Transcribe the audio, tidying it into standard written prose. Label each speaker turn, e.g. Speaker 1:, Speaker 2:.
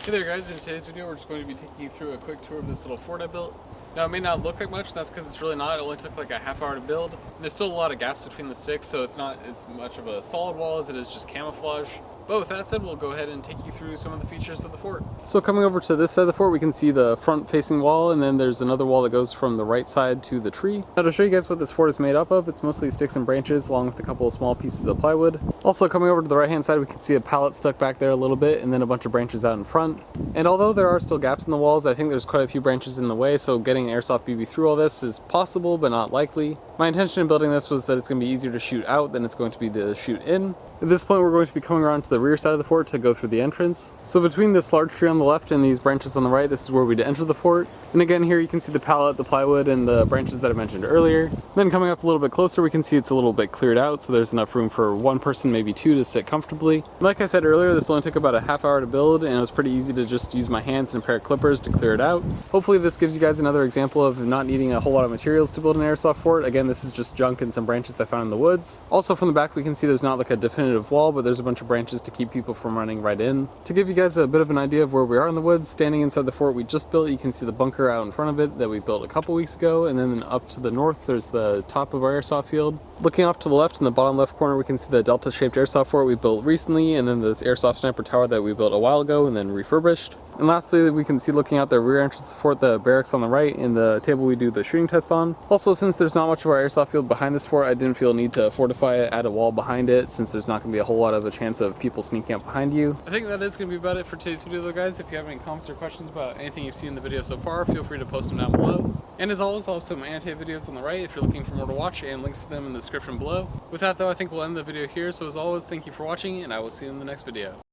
Speaker 1: Hey there guys, in today's video we're just going to be taking you through a quick tour of this little fort I built. Now it may not look like much, and that's because it's really not. It only took like a half hour to build. There's still a lot of gaps between the sticks, so it's not as much of a solid wall as it is just camouflage. But with that said, we'll go ahead and take you through some of the features of the fort. So coming over to this side of the fort, we can see the front facing wall, and then there's another wall that goes from the right side to the tree. Now to show you guys what this fort is made up of, it's mostly sticks and branches along with a couple of small pieces of plywood. Also coming over to the right hand side, we can see a pallet stuck back there a little bit, and then a bunch of branches out in front. And although there are still gaps in the walls, I think there's quite a few branches in the way, so getting an airsoft BB through all this is possible but not likely. My intention in building this was that it's going to be easier to shoot out than it's going to be to shoot in. At this point we're going to be coming around to the rear side of the fort to go through the entrance. So between this large tree on the left and these branches on the right, this is where we'd enter the fort. And again here you can see the pallet, the plywood, and the branches that I mentioned earlier. Then coming up a little bit closer we can see it's a little bit cleared out, so there's enough room for one person, maybe two, to sit comfortably. Like I said earlier, this only took about a half hour to build, and it was pretty easy to just use my hands and a pair of clippers to clear it out. Hopefully this gives you guys another example of not needing a whole lot of materials to build an airsoft fort. Again, this is just junk and some branches I found in the woods. Also from the back we can see there's not like a definitive wall, but there's a bunch of branches to keep people from running right in. To give you guys a bit of an idea of where we are in the woods, standing inside the fort we just built, you can see the bunker out in front of it that we built a couple weeks ago, and then up to the north there's the top of our airsoft field. Looking off to the left in the bottom left corner we can see the delta shaped airsoft fort we built recently, and then this airsoft sniper tower that we built a while ago and then refurbished. And lastly, we can see looking out the rear entrance of the fort, the barracks on the right and the table we do the shooting tests on. Also, since there's not much of our airsoft field behind this fort, I didn't feel a need to fortify it, add a wall behind it, since there's not going to be a whole lot of a chance of people sneaking up behind you. I think that is going to be about it for today's video though guys. If you have any comments or questions about anything you've seen in the video so far, feel free to post them down below. And as always, I'll have some annotated videos on the right if you're looking for more to watch, and links to them in the description below. With that though, I think we'll end the video here, so as always, thank you for watching, and I will see you in the next video.